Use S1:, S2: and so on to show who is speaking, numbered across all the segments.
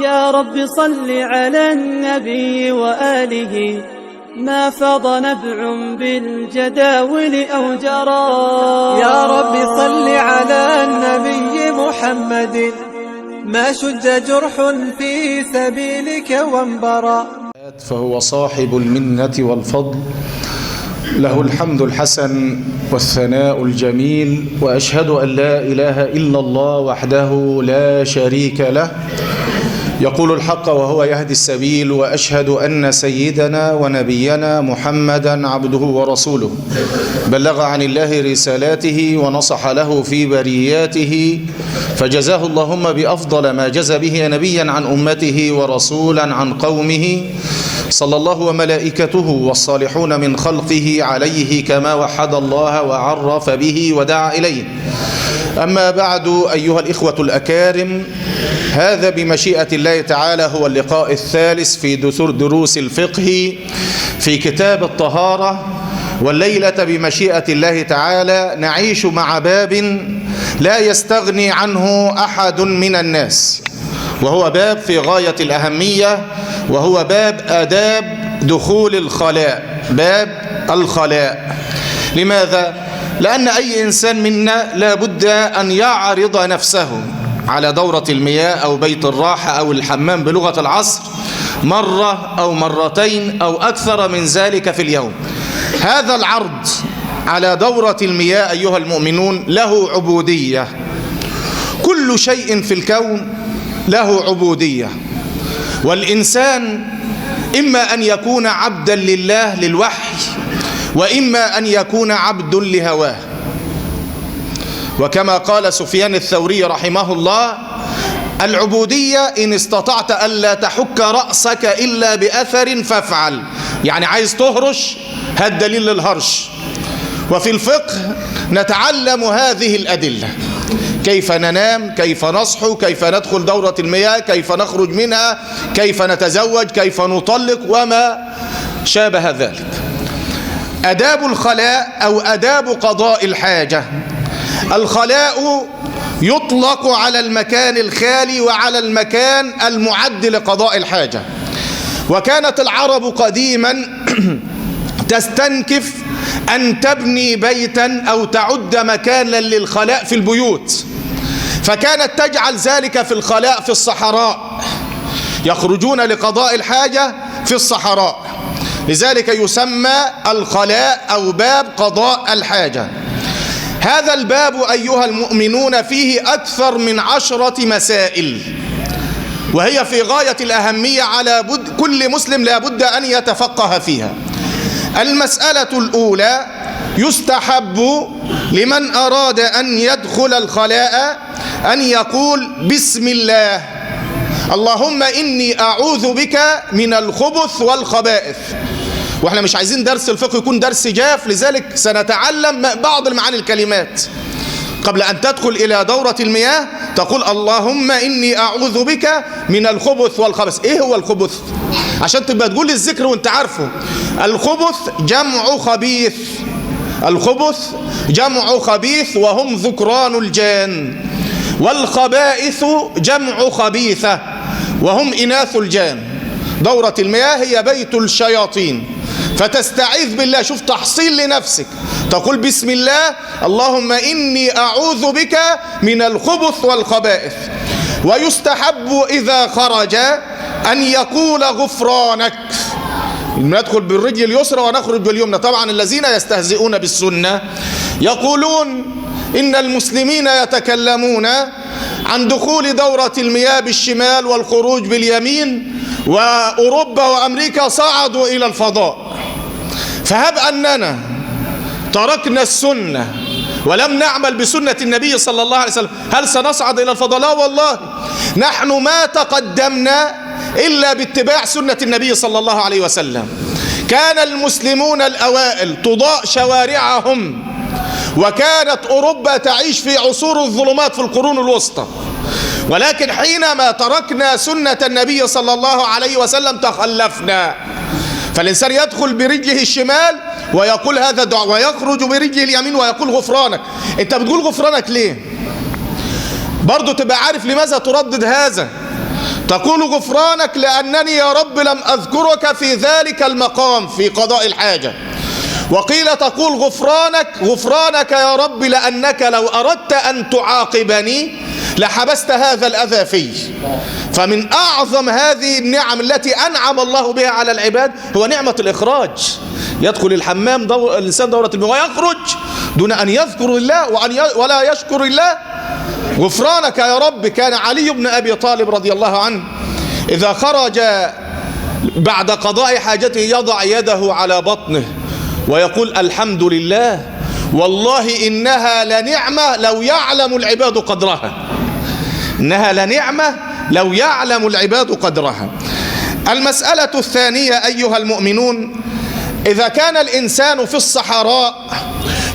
S1: يا رب صل على النبي وآله، ما فاض نبع بالجداول أو جرى.
S2: يا رب صل على النبي محمد، ما شج جرح في سبيلك وانبرى.
S3: فهو صاحب المنة والفضل، له الحمد الحسن والثناء الجميل، وأشهد أن لا إله إلا الله وحده لا شريك له، يقول الحق وهو يهدي السبيل، وأشهد أن سيدنا ونبينا محمدا عبده ورسوله، بلغ عن الله رسالاته ونصح له في برياته، فجزاه اللهم بأفضل ما جزى به نبيا عن أمته ورسولا عن قومه، صلى الله وملائكته والصالحون من خلقه عليه كما وحد الله وعرف به ودعا إليه. أما بعد، أيها الإخوة الأكارم، هذا بمشيئة الله تعالى هو اللقاء الثالث في دروس الفقه في كتاب الطهارة، والليلة بمشيئة الله تعالى نعيش مع باب لا يستغني عنه أحد من الناس، وهو باب في غاية الأهمية، وهو باب آداب دخول الخلاء، باب الخلاء. لماذا؟ لأن أي إنسان منا لا بد أن يعرض نفسه على دورة المياه أو بيت الراحة أو الحمام بلغة العصر مرة أو مرتين أو أكثر من ذلك في اليوم. هذا العرض على دورة المياه أيها المؤمنون له عبودية. كل شيء في الكون له عبودية، والإنسان إما أن يكون عبدا لله للوحي، وإما أن يكون عبد لهواه. وكما قال سفيان الثوري رحمه الله: العبودية إن استطعت ألا تحك رأسك إلا بأثر فافعل. يعني عايز تهرش، هات دليل للهرش. وفي الفقه نتعلم هذه الأدلة: كيف ننام، كيف نصحو، كيف ندخل دورة المياه، كيف نخرج منها، كيف نتزوج، كيف نطلق، وما شابه ذلك. آداب الخلاء أو آداب قضاء الحاجة. الخلاء يطلق على المكان الخالي وعلى المكان المعد لقضاء الحاجة. وكانت العرب قديما تستنكف أن تبني بيتا أو تعد مكانا للخلاء في البيوت، فكانت تجعل ذلك في الخلاء في الصحراء، يخرجون لقضاء الحاجة في الصحراء، لذلك يسمى الخلاء أو باب قضاء الحاجة. هذا الباب أيها المؤمنون فيه أكثر من 10 مسائل، وهي في غاية الأهمية، على كل مسلم لا بد أن يتفقه فيها. المسألة الأولى: يستحب لمن أراد أن يدخل الخلاء أن يقول: بسم الله، اللهم إني أعوذ بك من الخبث والخبائث. واحنا مش عايزين درس الفقه يكون درس جاف، لذلك سنتعلم بعض المعاني الكلمات. قبل أن تدخل إلى دورة المياه تقول: اللهم إني أعوذ بك من الخبث والخبث. إيه هو الخبث؟ عشان تبقى تقول الذكر وانت عارفه. الخبث جمع خبيث، الخبث جمع خبيث وهم ذكران الجان، والخبائث جمع خبيثة وهم إناث الجان. دورة المياه هي بيت الشياطين، فتستعيذ بالله. شوف تحصيل لنفسك، تقول: بسم الله، اللهم إني أعوذ بك من الخبث والخبائث. ويستحب إذا خرج أن يقول: غفرانك. ندخل بالرجل اليسرى ونخرج باليمنى. طبعا الذين يستهزئون بالسنة يقولون إن المسلمين يتكلمون عن دخول دورة المياه بالشمال والخروج باليمين، وأوروبا وأمريكا صعدوا إلى الفضاء. فهب أننا تركنا السنة ولم نعمل بسنة النبي صلى الله عليه وسلم، هل سنصعد إلى الفضاء؟ لا والله، نحن ما تقدمنا إلا باتباع سنة النبي صلى الله عليه وسلم. كان المسلمون الأوائل تضاء شوارعهم، وكانت أوروبا تعيش في عصور الظلمات في القرون الوسطى، ولكن حينما تركنا سنة النبي صلى الله عليه وسلم تخلفنا. فالإنسان يدخل برجله الشمال ويقول هذا دعاء، ويخرج برجله اليمين ويقول: غفرانك. انت بتقول غفرانك ليه؟ برضو تبقى عارف لماذا تردد هذا. تقول غفرانك لأنني يا رب لم أذكرك في ذلك المقام في قضاء الحاجة. وقيل تقول غفرانك يا رب لأنك لو أردت أن تعاقبني لحبست هذا الأذى في. فمن أعظم هذه النعم التي أنعم الله بها على العباد هو نعمة الإخراج. يدخل الحمام الإنسان دورة المياه ويخرج دون أن يذكر الله ولا يشكر الله. غفرانك يا رب. كان علي بن أبي طالب رضي الله عنه إذا خرج بعد قضاء حاجته يضع يده على بطنه ويقول الحمد لله والله إنها لنعمة لو يعلم العباد قدرها. إنها لنعمة لو يعلم العباد قدرها. المسألة الثانية أيها المؤمنون، إذا كان الإنسان في الصحراء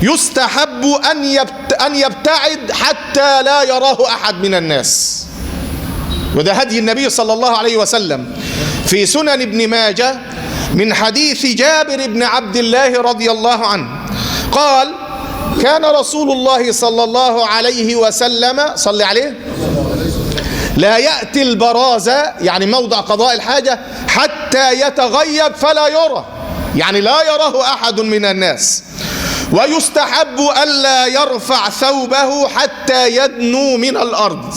S3: يستحب أن يبتعد حتى لا يراه أحد من الناس. وده هدي النبي صلى الله عليه وسلم في سنن ابن ماجه من حديث جابر بن عبد الله رضي الله عنه قال كان رسول الله صلى الله عليه وسلم صلى عليه لا يأتي البرازة يعني موضع قضاء الحاجة حتى يتغيب فلا يرى، يعني لا يراه أحد من الناس. ويستحب ألا يرفع ثوبه حتى يدنو من الأرض.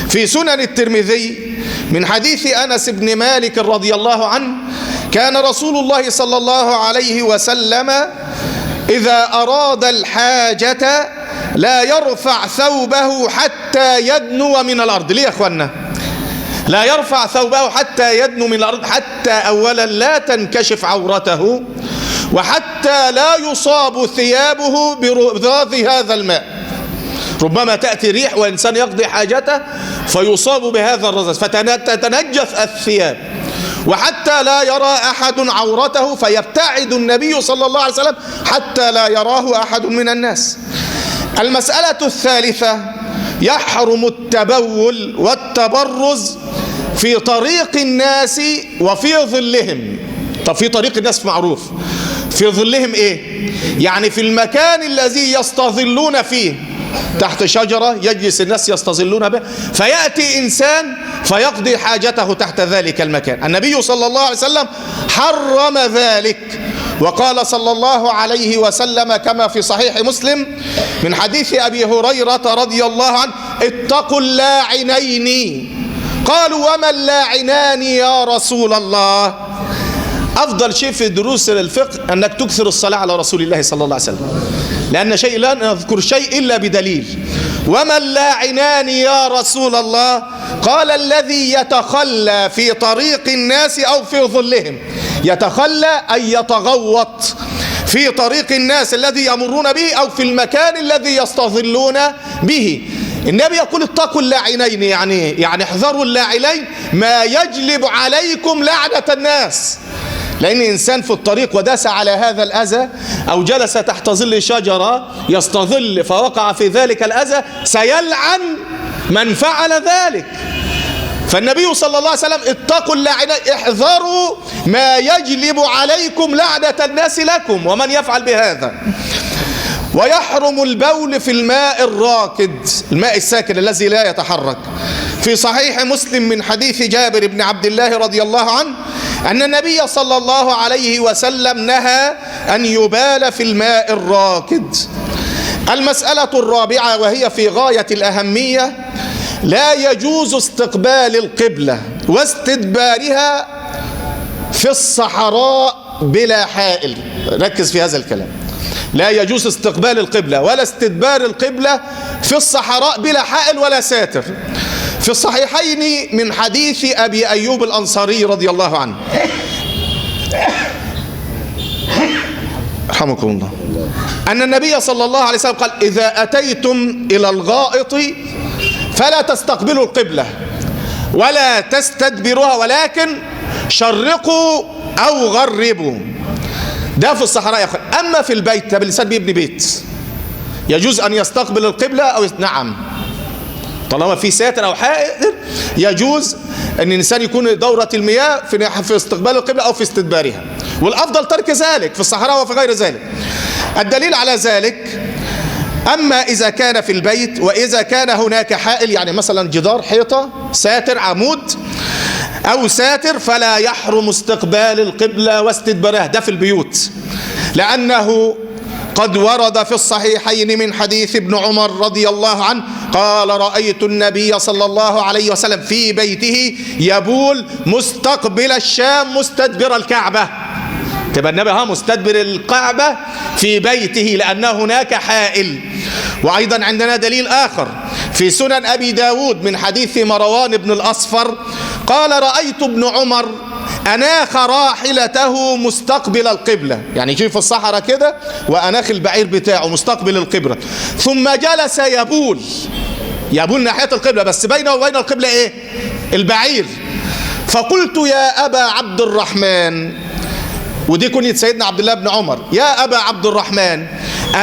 S3: في سنن الترمذي من حديث أنس بن مالك رضي الله عنه كان رسول الله صلى الله عليه وسلم إذا أراد الحاجة لا يرفع ثوبه حتى يدنو من الأرض. ليه يا أخوانا؟ لا يرفع ثوبه حتى يدنو من الأرض، حتى أولا لا تنكشف عورته، وحتى لا يصاب ثيابه برذاذ هذا الماء. ربما تأتي ريح وإنسان يقضي حاجته فيصاب بهذا الرذاذ فتتنجس الثياب، وحتى لا يرى أحد عورته فيبتعد النبي صلى الله عليه وسلم حتى لا يراه أحد من الناس. المسألة الثالثة، يحرم التبول والتبرز في طريق الناس وفي ظلهم. طب في طريق الناس معروف، في ظلهم ايه؟ يعني في المكان الذي يستظلون فيه، تحت شجرة يجلس الناس يستظلون به، فيأتي إنسان فيقضي حاجته تحت ذلك المكان. النبي صلى الله عليه وسلم حرم ذلك، وقال صلى الله عليه وسلم كما في صحيح مسلم من حديث أبي هريرة رضي الله عنه اتقوا اللاعنين. قالوا وما اللاعنان يا رسول الله؟ أفضل شيء في دروس الفقه أنك تكثر الصلاة على رسول الله صلى الله عليه وسلم، لأن شيء لا نذكر شيء إلا بدليل. وما اللاعنان يا رسول الله؟ قال الذي يتخلى في طريق الناس أو في ظلهم. يتخلى أي يتغوط في طريق الناس الذي يمرون به أو في المكان الذي يستظلون به. النبي يقول اتقوا اللاعنين، يعني احذروا اللاعنين ما يجلب عليكم لعنة الناس. لأن إنسان في الطريق وداس على هذا الأذى أو جلس تحت ظل شجرة يستظل فوقع في ذلك الأذى سيلعن من فعل ذلك. فالنبي صلى الله عليه وسلم اتقوا اللاعنين، احذروا ما يجلب عليكم لعنة الناس لكم ومن يفعل بهذا. ويحرم البول في الماء الراكد، الماء الساكن الذي لا يتحرك. في صحيح مسلم من حديث جابر بن عبد الله رضي الله عنه أن النبي صلى الله عليه وسلم نهى أن يبال في الماء الراكد. المسألة الرابعة وهي في غاية الأهمية، لا يجوز استقبال القبلة واستدبارها في الصحراء بلا حائل. ركز في هذا الكلام، لا يجوز استقبال القبلة ولا استدبار القبلة في الصحراء بلا حائل ولا ساتر. في الصحيحين من حديث أبي أيوب الأنصاري رضي الله عنه رحمكم الله أن النبي صلى الله عليه وسلم قال إذا أتيتم إلى الغائط فلا تستقبلوا القبلة ولا تستدبروها ولكن شرقوا أو غربوا. ده في الصحراء يا أخي. أما في البيت، طب الإنسان بيبني بيت يجوز أن يستقبل القبلة أو نعم، طالما في ساتر أو حائل يجوز أن الإنسان يكون دورة المياه في استقبال القبلة أو في استدبارها، والأفضل ترك ذلك في الصحراء وفي غير ذلك. الدليل على ذلك أما إذا كان في البيت وإذا كان هناك حائل، يعني مثلا جدار، حيطة، ساتر، عمود أو ساتر، فلا يحرم استقبال القبلة واستدبارها، ده في البيوت، لأنه قد ورد في الصحيحين من حديث ابن عمر رضي الله عنه قال: رأيت النبي صلى الله عليه وسلم في بيته يبول مستقبل الشام مستدبر الكعبة. تبقى النبي مستدبر الكعبة في بيته لأن هناك حائل. وأيضا عندنا دليل آخر في سنن أبي داود من حديث مروان بن الأصفر قال: رأيت ابن عمر أناخ راحلته مستقبل القبلة، يعني يجي في الصحراء كده وأناخ البعير بتاعه مستقبل القبلة، ثم جلس يبول ناحية القبلة، بس بينه وبين القبلة إيه؟ البعير. فقلت: يا أبا عبد الرحمن، ودي كنية سيدنا عبد الله بن عمر، يا أبا عبد الرحمن،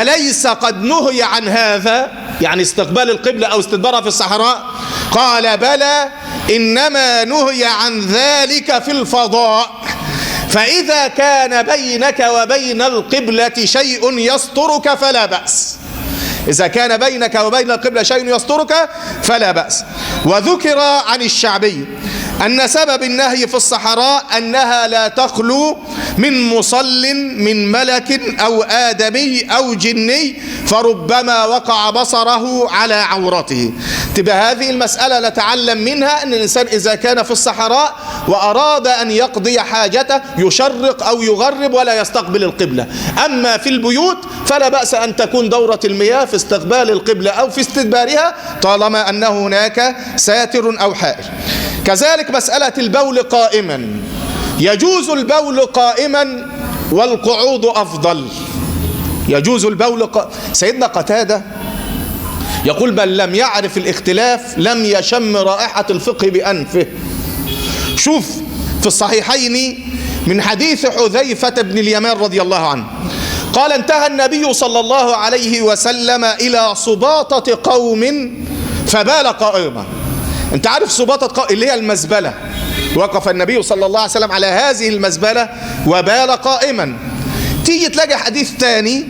S3: أليس قد نهي عن هذا، يعني استقبال القبلة أو استدبارها في الصحراء؟ قال: بلى، إنما نهي عن ذلك في الفضاء، فإذا كان بينك وبين القبلة شيء يسترك فلا بأس. إذا كان بينك وبين القبلة شيء يسترك فلا بأس. وذكر عن الشعبي أن سبب النهي في الصحراء أنها لا تخلو من مصل من ملك أو آدمي أو جني، فربما وقع بصره على عورته. تبقى هذه المسألة نتعلم منها أن الإنسان إذا كان في الصحراء وأراد أن يقضي حاجته يشرق أو يغرب ولا يستقبل القبلة. أما في البيوت فلا بأس أن تكون دورة المياه في استقبال القبلة أو في استدبارها طالما أن هناك ساتر أو حائل. كذلك مسألة البول قائما، يجوز البول قائما والقعود أفضل. يجوز البول سيدنا قتادة يقول: بل لم يعرف الاختلاف لم يشم رائحة الفقه بأنفه. شوف في الصحيحين من حديث حذيفة بن اليمان رضي الله عنه قال: انتهى النبي صلى الله عليه وسلم إلى سباطة قوم فبال قائما. انت عارف سباطة اللي هي المزبلة، وقف النبي صلى الله عليه وسلم على هذه المزبلة وبال قائما. تيجي تلاقي حديث ثاني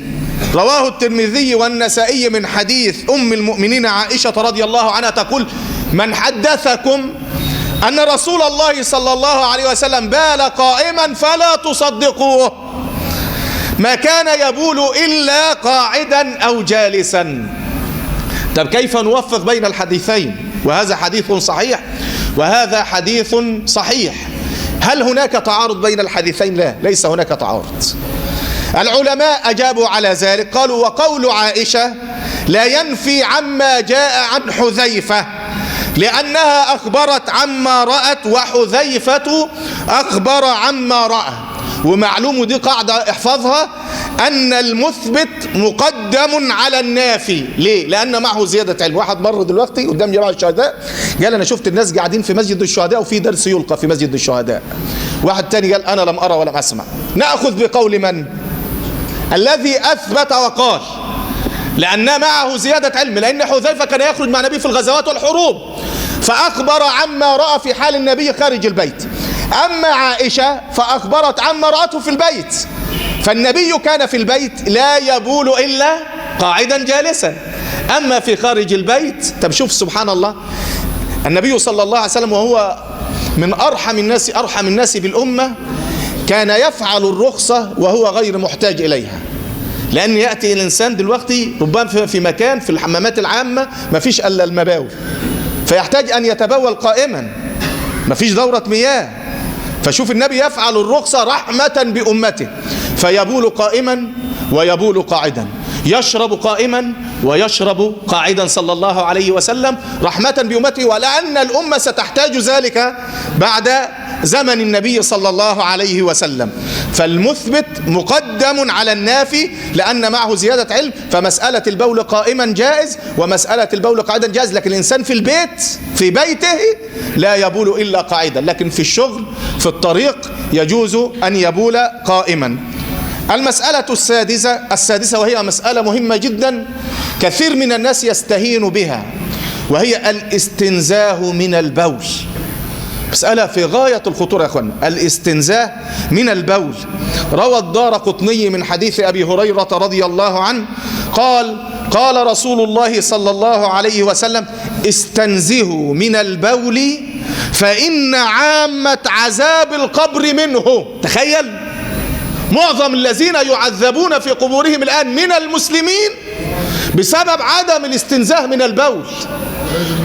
S3: رواه الترمذي والنسائي من حديث أم المؤمنين عائشة رضي الله عنها تقول: من حدثكم أن رسول الله صلى الله عليه وسلم بال قائما فلا تصدقوه، ما كان يبول إلا قاعدا أو جالسا. طب كيف نوفق بين الحديثين؟ وهذا حديث صحيح وهذا حديث صحيح. هل هناك تعارض بين الحديثين؟ لا، ليس هناك تعارض. العلماء أجابوا على ذلك قالوا: وقول عائشة لا ينفي عما جاء عن حذيفة، لأنها أخبرت عما رأت وحذيفة أخبر عما رأى. ومعلوم دي قاعدة احفظها، أن المثبت مقدم على النافي. ليه؟ لأن معه زيادة علم. واحد مر دلوقتي قدام جماعة الشهداء قال: أنا شفت الناس قاعدين في مسجد الشهداء وفي درس يلقى في مسجد الشهداء. واحد تاني قال: أنا لم أرى ولم أسمع. نأخذ بقول من؟ الذي أثبت وقال، لأن معه زيادة علم، لأن حذيفة كان يخرج مع النبي في الغزوات والحروب فأخبر عما رأى في حال النبي خارج البيت. أما عائشة فأخبرت عما رأته في البيت، فالنبي كان في البيت لا يبول إلا قاعدا جالسا. أما في خارج البيت، طب شوف سبحان الله، النبي صلى الله عليه وسلم وهو من أرحم الناس بالأمة كان يفعل الرخصة وهو غير محتاج إليها. لأن يأتي الإنسان دلوقتي ربما في مكان في الحمامات العامة ما فيش إلا المباول، فيحتاج أن يتبول قائما، ما فيش دورة مياه. فشوف النبي يفعل الرخصة رحمة بأمته، فيبول قائما ويبول قاعدا، يشرب قائما ويشرب قاعدا صلى الله عليه وسلم رحمة بأمته، ولأن الأمة ستحتاج ذلك بعد زمن النبي صلى الله عليه وسلم. فالمثبت مقدم على النافي لأن معه زيادة علم. فمسألة البول قائما جائز ومسألة البول قاعدا جائز، لكن الإنسان في البيت في بيته لا يبول إلا قاعدا، لكن في الشغل في الطريق يجوز أن يبول قائما. المسألة السادسة وهي مسألة مهمة جدا كثير من الناس يستهين بها، وهي الاستنزاه من البول. مسألة في غاية الخطورة يا أخوانا، الاستنزاه من البول. روى الدارقطني من حديث أبي هريرة رضي الله عنه قال رسول الله صلى الله عليه وسلم: استنزهوا من البول فإن عامة عذاب القبر منه. تخيل، معظم الذين يعذبون في قبورهم الآن من المسلمين بسبب عدم الاستنزاه من البول،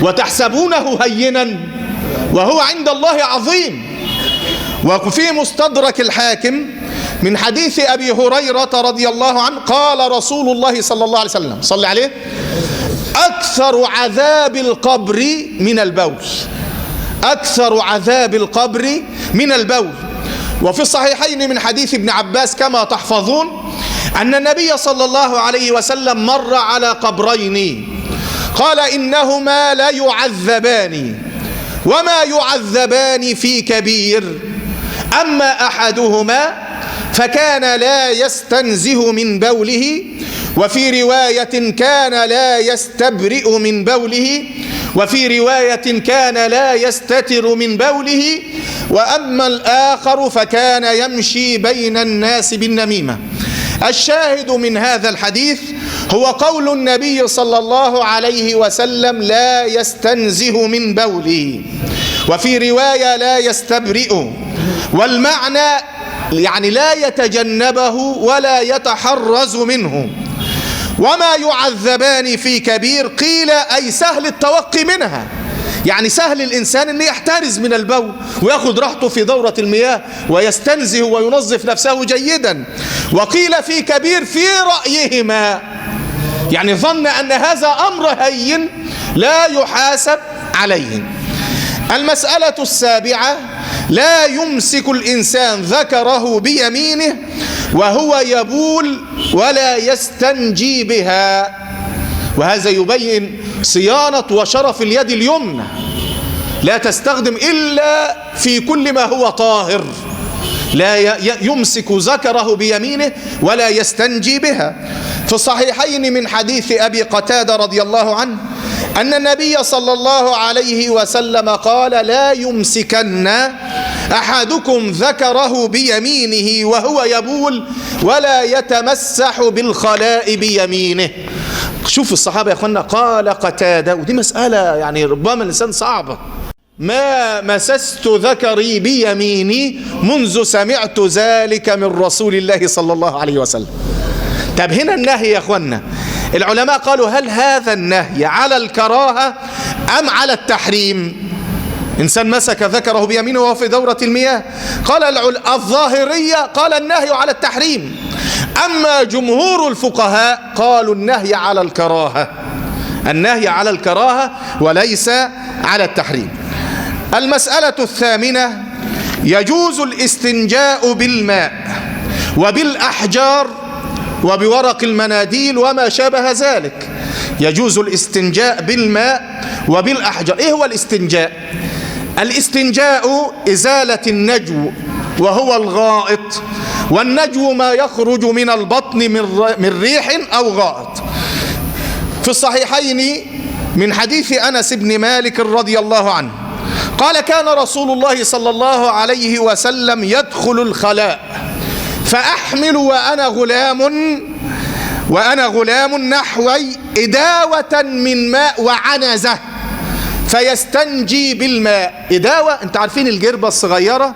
S3: وتحسبونه هينا وهو عند الله عظيم. وفي مستدرك الحاكم من حديث أبي هريرة رضي الله عنه قال رسول الله صلى الله عليه وسلم، صلى عليه: أكثر عذاب القبر من البول. أكثر عذاب القبر من البول. وفي الصحيحين من حديث ابن عباس كما تحفظون أن النبي صلى الله عليه وسلم مر على قبرين قال: إنهما لا يعذبان وما يعذبان في كبير، أما أحدهما فكان لا يستنزه من بوله، وفي رواية كان لا يستبرئ من بوله، وفي رواية كان لا يستتر من بوله، وأما الآخر فكان يمشي بين الناس بالنميمة. الشاهد من هذا الحديث هو قول النبي صلى الله عليه وسلم: لا يستنزه من بوله، وفي رواية لا يستبرئ، والمعنى يعني لا يتجنبه ولا يتحرز منه. وما يعذبان في كبير قيل أي سهل التوقي منها، يعني سهل الإنسان أن يحترز من البول ويأخذ راحته في دورة المياه ويستنزه وينظف نفسه جيدا. وقيل في كبير في رأيهما، يعني ظن أن هذا أمر هين لا يحاسب عليه. المسألة السابعة: لا يمسك الإنسان ذكره بيمينه وهو يبول ولا يستنجي بها. وهذا يبين صيانة وشرف اليد اليمنى، لا تستخدم إلا في كل ما هو طاهر. لا يمسك ذكره بيمينه ولا يستنجي بها. في الصحيحين من حديث أبي قتادة رضي الله عنه أن النبي صلى الله عليه وسلم قال: لا يمسكن أحدكم ذكره بيمينه وهو يبول ولا يتمسح بالخلاء بيمينه. شوف الصحابة يا أخوانا، قال قتادة، ودي مسألة يعني ربما الإنسان صعبة: ما مسست ذكري بيميني منذ سمعت ذلك من رسول الله صلى الله عليه وسلم. طب هنا النهي يا أخوانا، العلماء قالوا: هل هذا النهي على الكراهة أم على التحريم؟ إنسان مسك ذكره بيمينه وهو في دورة المياه. قال الظاهرية قال النهي على التحريم، أما جمهور الفقهاء قالوا النهي على الكراهة، النهي على الكراهة وليس على التحريم. المسألة الثامنة: يجوز الاستنجاء بالماء وبالأحجار وبورق المناديل وما شابه ذلك. يجوز الاستنجاء بالماء وبالأحجار. إيه هو الاستنجاء؟ الاستنجاء إزالة النجو وهو الغائط، والنجو ما يخرج من البطن من ريح أو غائط. في الصحيحين من حديث أنس بن مالك رضي الله عنه قال: كان رسول الله صلى الله عليه وسلم يدخل الخلاء فأحمل وأنا غلام نحوي إداوة من ماء وعنزة فيستنجي بالماء. إداوة، أنت عارفين الجربة الصغيرة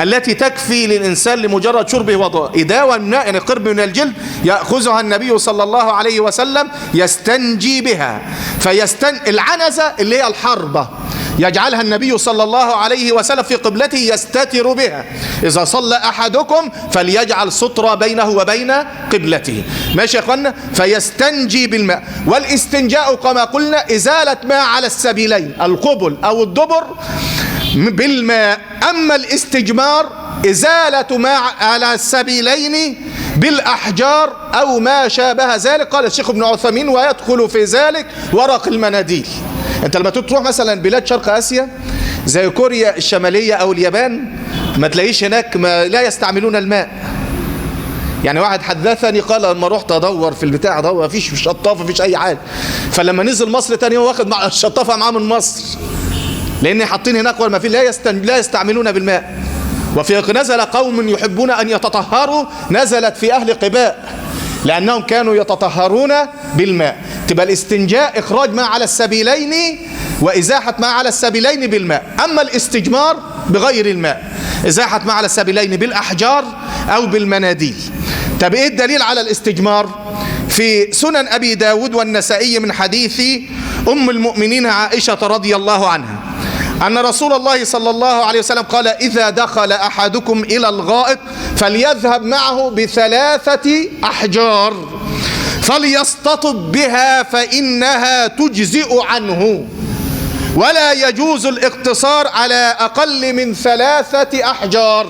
S3: التي تكفي للإنسان لمجرد شربه وضوء. إداوة من ماء يعني قرب من الجلد يأخذها النبي صلى الله عليه وسلم يستنجي بها. العنزة اللي هي الحربة يجعلها النبي صلى الله عليه وسلم في قبلته يستتر بها. إذا صلى أحدكم فليجعل سترة بينه وبين قبلته. ماشي يا أخوانا؟ فيستنجي بالماء. والاستنجاء كما قلنا إزالة ماء على السبيلين، القبل أو الدبر بالماء. أما الاستجمار إزالة ماء على السبيلين بالأحجار أو ما شابه ذلك. قال الشيخ ابن عثيمين: ويدخل في ذلك ورق المناديل. انت لما تروح مثلا بلاد شرق اسيا زي كوريا الشماليه او اليابان ما تلاقيش هناك لا يستعملون الماء. يعني واحد حدثني قال لما رحت ادور في البتاع ادور مفيش شطافه مفيش اي حاجه، فلما نزل مصر تاني يوم واخد الشطافه معاه من مصر لان حاطين هناك ولا لا يستعملون بالماء. وفي نزل قوم يحبون ان يتطهروا نزلت في اهل قباء لأنهم كانوا يتطهرون بالماء. تبقى الاستنجاء إخراج ما على السبيلين وإزاحة ما على السبيلين بالماء. أما الاستجمار بغير الماء، إزاحة ما على السبيلين بالأحجار أو بالمناديل. طب إيه الدليل على الاستجمار؟ في سنن أبي داود والنسائي من حديث أم المؤمنين عائشة رضي الله عنها أن رسول الله صلى الله عليه وسلم قال: إذا دخل أحدكم إلى الغائط فليذهب معه ب3 أحجار فليستطب بها فإنها تجزئ عنه، ولا يجوز الاقتصار على أقل من 3 أحجار.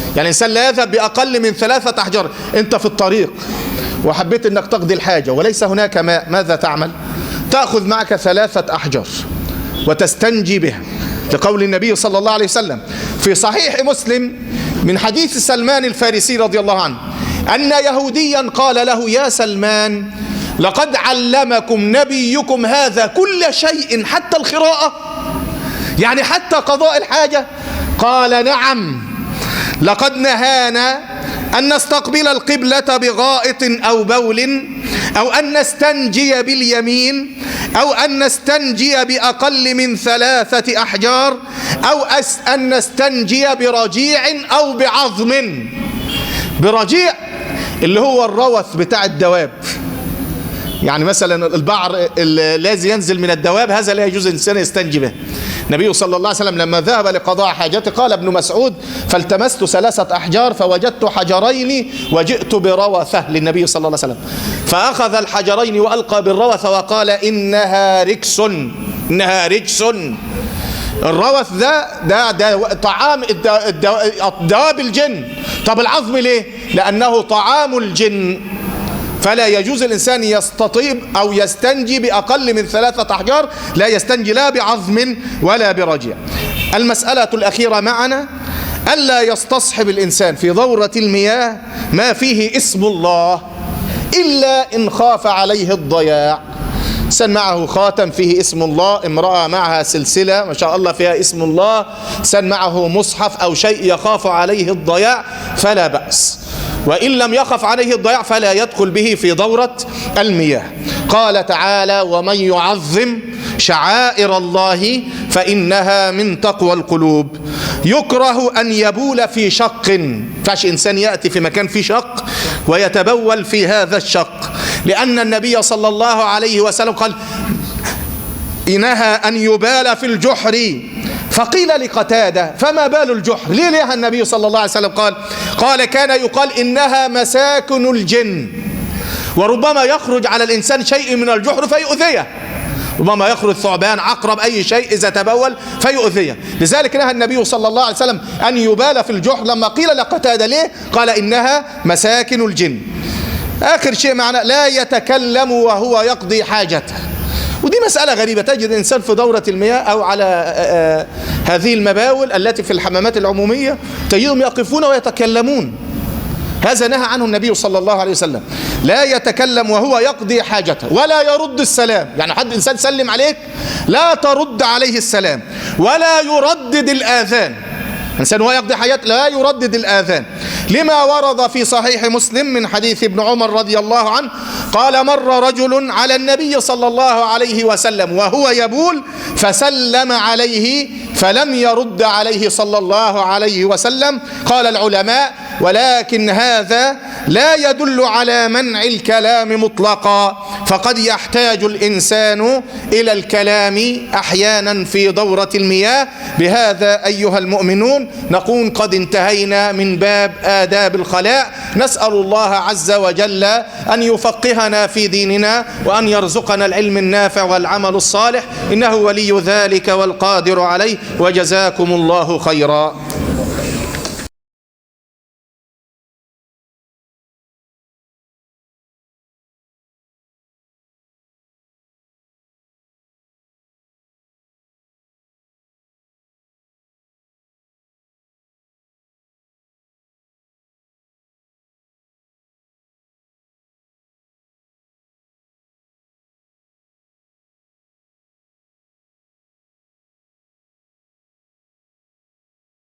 S3: يعني الإنسان لا يذهب بأقل من 3 أحجار. أنت في الطريق وحبيت أنك تقضي الحاجة وليس هناك ماء، ماذا تعمل؟ تأخذ معك 3 أحجار وتستنجي بها، لقول النبي صلى الله عليه وسلم في صحيح مسلم من حديث سلمان الفارسي رضي الله عنه أن يهوديا قال له: يا سلمان، لقد علمكم نبيكم هذا كل شيء حتى القراءة، يعني حتى قضاء الحاجة؟ قال: نعم، لقد نهانا أن نستقبل القبلة بغائط أو بول، أو أن نستنجي باليمين، أو أن نستنجي بأقل من 3 أحجار، أو أن نستنجي برجيع أو بعظم. برجيع اللي هو الروث بتاع الدواب، يعني مثلا البعر الذي ينزل من الدواب هذا لا يجوز الإنسان يستنجي به. النبي صلى الله عليه وسلم لما ذهب لقضاء حاجته قال ابن مسعود: فالتمست 3 أحجار فوجدت حجرين وجئت بروثة للنبي صلى الله عليه وسلم، فأخذ الحجرين وألقى بالروثة وقال: إنها رجس، إنها رجس. الروث ده طعام الدواب الجن. طب العظم ليه؟ لأنه طعام الجن، فلا يجوز الإنسان يستطيب أو يستنجي بأقل من 3 أحجار، لا يستنجي لا بعظم ولا برجيع. المسألة الأخيرة معنا: ألا يستصحب الإنسان في دورة المياه ما فيه اسم الله إلا إن خاف عليه الضياع. إنسان معه خاتم فيه اسم الله، امرأة معها سلسلة ما شاء الله فيها اسم الله، إنسان معه مصحف أو شيء يخاف عليه الضياع فلا بأس، وإن لم يخف عليه الضياع فلا يدخل به في دورة المياه. قال تعالى: ومن يعظم شعائر الله فإنها من تقوى القلوب. يكره أن يبول في شق، فاش إنسان يأتي في مكان فيه شق ويتبول في هذا الشق، لأن النبي صلى الله عليه وسلم قال: نهى أن يبال في الجحر. فقيل لقتادة: فما بال الجحر؟ ليه لها النبي صلى الله عليه وسلم قال كان يقال إنها مساكن الجن، وربما يخرج على الإنسان شيء من الجحر فيؤذيه، ربما يخرج ثعبان، عقرب، أي شيء إذا تبول فيؤذيه. لذلك نهى النبي صلى الله عليه وسلم أن يبال في الجحر. لما قيل لقتادة ليه؟ قال: إنها مساكن الجن. آخر شيء معنا: لا يتكلم وهو يقضي حاجته. ودي مسألة غريبة، تجد إنسان في دورة المياه أو على هذه المباول التي في الحمامات العمومية تجدهم يقفون ويتكلمون. هذا نهى عنه النبي صلى الله عليه وسلم. لا يتكلم وهو يقضي حاجته، ولا يرد السلام. يعني حد إنسان سلم عليك لا ترد عليه السلام، ولا يردد الآذان. إنسان وهو يقضي حاجته لا يردد الآذان، لما ورد في صحيح مسلم من حديث ابن عمر رضي الله عنه قال: مر رجل على النبي صلى الله عليه وسلم وهو يبول فسلم عليه فلم يرد عليه صلى الله عليه وسلم. قال العلماء: ولكن هذا لا يدل على منع الكلام مطلقا، فقد يحتاج الإنسان إلى الكلام أحيانا في دورة المياه. بهذا أيها المؤمنون نكون قد انتهينا من باب آداب الخلاء. نسأل الله عز وجل أن يفقهنا في ديننا وأن يرزقنا العلم النافع والعمل الصالح، إنه ولي ذلك والقادر عليه، وجزاكم الله خيرا.